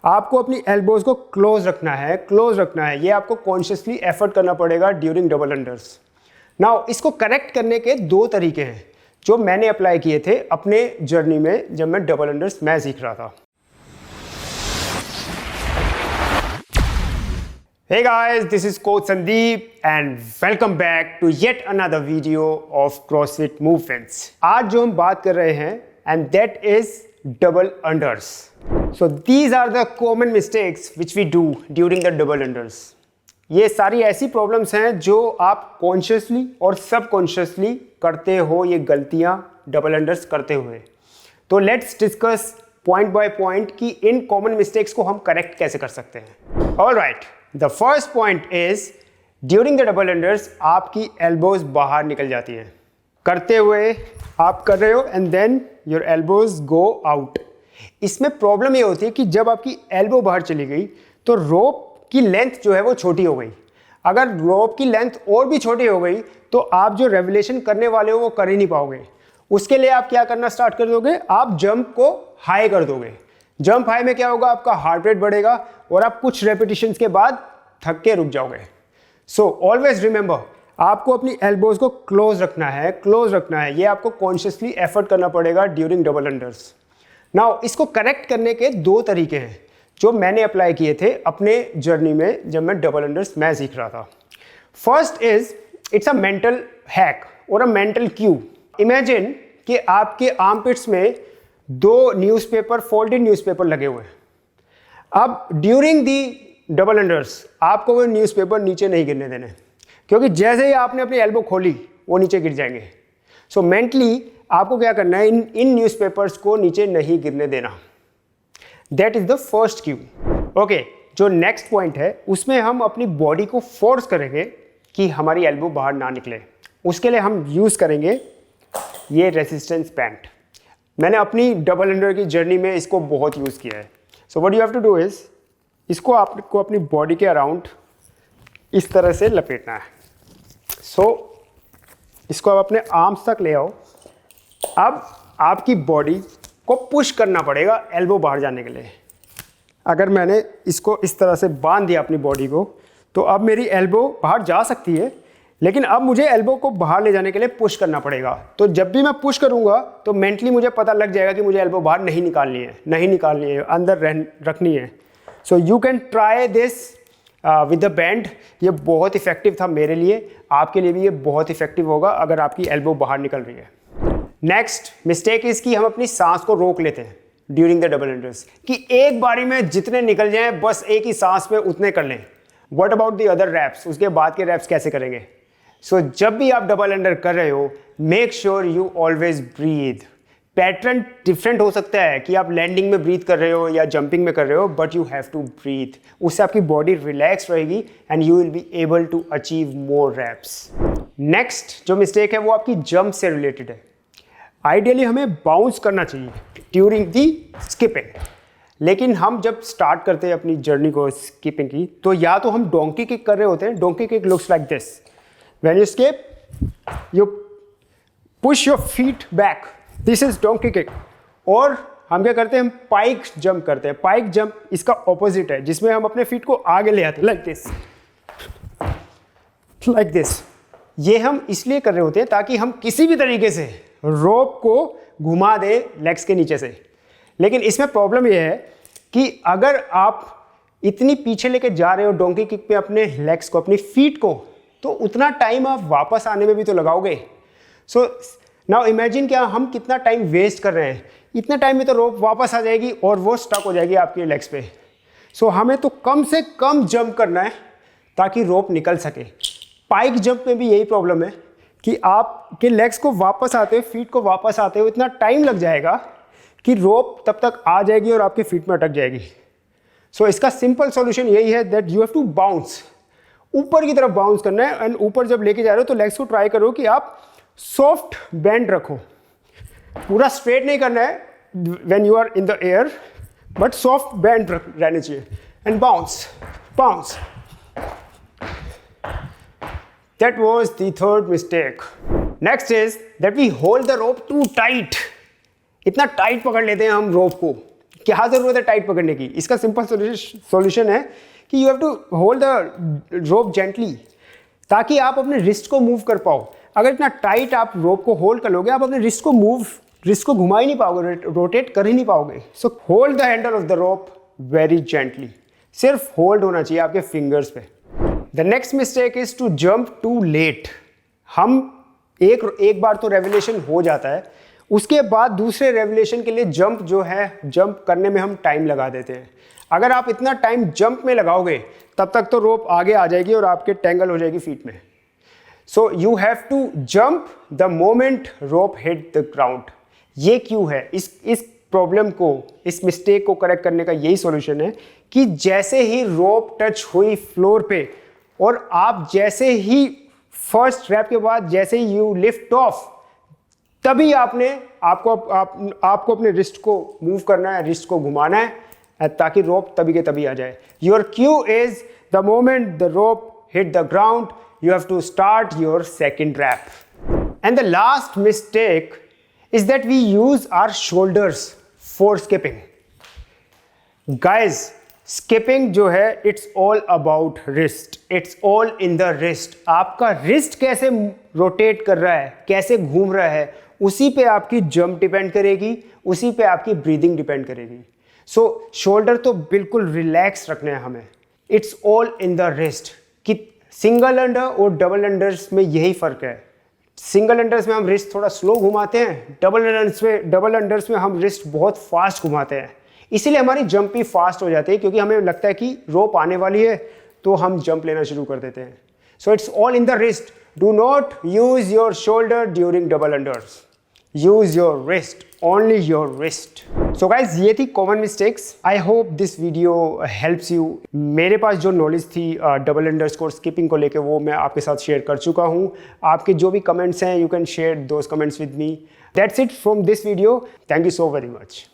आपको अपनी एल्बोज को क्लोज रखना है। ये आपको कॉन्शियसली एफर्ट करना पड़ेगा ड्यूरिंग डबल अंडर्स। नाउ इसको करेक्ट करने के दो तरीके हैं जो मैंने अप्लाई किए थे अपने जर्नी में जब मैं डबल अंडर्स मैं सीख रहा था। Hey guys, this is Coach Sandeep and welcome back to yet another video of CrossFit movements. आज जो हम बात कर रहे हैं and that is double unders. So these are the common mistakes which we do during the double unders. ये सारी ऐसी प्रॉब्लम्स हैं जो आप कॉन्शियसली और सबकॉन्शियसली करते हो, ये गलतियां डबल अंडर्स करते हुए। तो let's discuss point by point कि इन कॉमन मिस्टेक्स को हम करेक्ट कैसे कर सकते हैं। Alright, the first point is during the double unders आपकी एल्बोज बाहर निकल जाती हैं। करते हुए आप कर रहे हो and then your elbows go out. इसमें प्रॉब्लम ये होती है कि जब आपकी एल्बो बाहर चली गई तो रोप की लेंथ जो है वो छोटी हो गई। अगर रोप की लेंथ और भी छोटी हो गई तो आप जो रेवुलेशन करने वाले हो वो कर ही नहीं पाओगे। उसके लिए आप क्या करना स्टार्ट कर दोगे, आप जंप को हाई कर दोगे। जंप हाई में क्या होगा, आपका हार्ट रेट बढ़ेगा और आप कुछ रेपिटेशंस के बाद थक के रुक जाओगे। सो ऑलवेज रिमेंबर, आपको अपनी एल्बोज को क्लोज रखना है। ये आपको कॉन्शियसली एफर्ट करना पड़ेगा ड्यूरिंग डबल अंडर्स। नाउ इसको करेक्ट करने के दो तरीके हैं जो मैंने अप्लाई किए थे अपने जर्नी में जब मैं डबल अंडर्स मैं सीख रहा था। First is it's a mental hack और अ मेंटल क्यू। इमेजिन कि आपके आर्मपिट्स में दो न्यूज़पेपर, फोल्डेड न्यूज़पेपर लगे हुए हैं। अब ड्यूरिंग दी डबल अंडर्स आपको वो न्यूज़पेपर नीचे नहीं गिरने देने, क्योंकि जैसे ही आपने अपनी एल्बो खोली वो नीचे गिर जाएंगे। सो मेंटली आपको क्या करना है, इन न्यूज़पेपर्स को नीचे नहीं गिरने देना। That is the first Q. Okay, जो नेक्स्ट पॉइंट है उसमें हम अपनी बॉडी को फोर्स करेंगे कि हमारी एल्बो बाहर ना निकले। उसके लिए हम यूज़ करेंगे ये रेसिस्टेंस बैंड। मैंने अपनी डबल अंडर की जर्नी में इसको बहुत यूज़ किया है। So what you have to do is, इसको आपको अपनी बॉडी के अराउंड इस तरह से लपेटना है। सो इसको आप अपने आर्म्स तक ले आओ। अब आपकी बॉडी को पुश करना पड़ेगा एल्बो बाहर जाने के लिए। अगर मैंने इसको इस तरह से बांध दिया अपनी बॉडी को, तो अब मेरी एल्बो बाहर जा सकती है, लेकिन अब मुझे एल्बो को बाहर ले जाने के लिए पुश करना पड़ेगा। तो जब भी मैं पुश करूंगा तो मेंटली मुझे पता लग जाएगा कि मुझे एल्बो बाहर नहीं निकालनी है, अंदर रखनी है। So you can try this with the band. ये बहुत इफेक्टिव था मेरे लिए, आपके लिए भी ये बहुत इफेक्टिव होगा अगर आपकी एल्बो बाहर निकल रही है। नेक्स्ट मिस्टेक इज कि हम अपनी सांस को रोक लेते हैं ड्यूरिंग द डबल अंडर्स, कि एक बारी में जितने निकल जाएं बस एक ही सांस में उतने कर लें। What about the other reps, उसके बाद के रैप्स कैसे करेंगे? सो जब भी आप डबल अंडर कर रहे हो, make sure you always breathe. Pattern different हो सकता है कि आप लैंडिंग में ब्रीथ कर रहे हो या जंपिंग में कर रहे हो, but you have to breathe. उससे आपकी बॉडी रिलैक्स रहेगी and you will be able to achieve more reps. Next जो मिस्टेक है वो आपकी जंप से रिलेटेड है। आइडियली हमें बाउंस करना चाहिए ड्यूरिंग दी स्किपिंग, लेकिन हम जब स्टार्ट करते हैं अपनी जर्नी को स्किपिंग की, तो या तो हम डोंकी किक कर रहे होते हैं। Donkey kick looks like this. When you skip you push your feet back, this is donkey kick. और हम क्या करते हैं, हम पाइक जंप करते हैं। पाइक जंप इसका ऑपोजिट है, जिसमें हम अपने फीट को आगे ले आते हैं लाइक दिस। ये हम इसलिए कर रहे होते हैं ताकि हम किसी भी तरीके से रोप को घुमा दे लेग्स के नीचे से। लेकिन इसमें प्रॉब्लम यह है कि अगर आप इतनी पीछे लेके जा रहे हो डोंकी किक पे अपने लेग्स को, अपनी फीट को, तो उतना टाइम आप वापस आने में भी तो लगाओगे। सो नाउ इमेजिन क्या हम कितना टाइम वेस्ट कर रहे हैं। इतने टाइम में तो रोप वापस आ जाएगी और वो स्टक हो जाएगी आपके लेग्स पे। सो हमें तो कम से कम जंप करना है ताकि रोप निकल सके। पाइक जंप में भी यही प्रॉब्लम है कि आपके लेग्स को वापस आते हुए, फीट को वापस आते हुए इतना टाइम लग जाएगा कि रोप तब तक आ जाएगी और आपके फीट में अटक जाएगी। सो इसका सिंपल सॉल्यूशन यही है that you have to bounce, ऊपर की तरफ बाउंस करना है। एंड ऊपर जब लेके जा रहे हो तो लेग्स को ट्राई करो कि आप सॉफ्ट बैंड रखो। पूरा स्ट्रेट नहीं करना है when you are in the air, but soft bend रहने चाहिए। And bounce bounce. That was the third mistake. Next is that we hold the rope too tight. इतना टाइट पकड़ लेते हैं हम रोप को क्या ज़रूरत है टाइट पकड़ने की? इसका सिंपल सॉल्यूशन है कि you have to hold the rope gently, ताकि आप अपने रिस्ट को मूव कर पाओ। अगर इतना टाइट आप रोप को होल्ड कर लोगे, आप अपने रिस्ट को घुमा ही नहीं पाओगे, रोटेट कर ही नहीं पाओगे। So hold the handle of the rope very gently, सिर्फ होल्ड होना चाहिए आपके फिंगर्स पे। The next mistake is to jump too late. हम एक बार तो रेवोल्यूशन हो जाता है, उसके बाद दूसरे रेवोल्यूशन के लिए जंप करने में हम टाइम लगा देते हैं। अगर आप इतना टाइम जंप में लगाओगे तब तक तो रोप आगे आ जाएगी और आपके टेंगल हो जाएगी फीट में। So you have to jump the moment rope hit the ground. ये क्यों है? इस प्रॉब्लम को, इस मिस्टेक को करेक्ट करने का यही सॉल्यूशन है कि जैसे ही रोप टच हुई फ्लोर पे और आप जैसे ही फर्स्ट रैप के बाद जैसे ही यू लिफ्ट ऑफ, तभी आपको अपने रिस्ट को मूव करना है, रिस्ट को घुमाना है, ताकि रोप तभी के तभी आ जाए। Your Q is the moment the rope hit the ground, you have to start your second rep. And the last mistake is that we use our shoulders for skipping. Guys, skipping जो है it's all about wrist. It's all in the wrist. आपका wrist कैसे rotate कर रहा है, कैसे घूम रहा है, उसी पे आपकी जंप डिपेंड करेगी, उसी पे आपकी ब्रीदिंग डिपेंड करेगी। सो शोल्डर तो बिल्कुल रिलैक्स रखना है हमें। It's all in the wrist. कि सिंगल अंडर और डबल अंडर्स में यही फ़र्क है। सिंगल अंडर्स में हम रिस्ट थोड़ा स्लो घुमाते हैं, डबल अंडर्स में हम रिस्ट बहुत फास्ट घुमाते हैं। इसीलिए हमारी जंप भी फास्ट हो जाती है, क्योंकि हमें लगता है कि रोप आने वाली है तो हम जंप लेना शुरू कर देते हैं। So it's all in the wrist. Do not use your shoulder during double unders, use your wrist, only your wrist. So guys, ये थी common mistakes. I hope this video helps you. मेरे पास जो नॉलेज थी double underscore skipping को लेके, वो मैं आपके साथ शेयर कर चुका हूँ। आपके जो भी कमेंट्स हैं, you can share those comments with me. That's it from this video. Thank you so very much.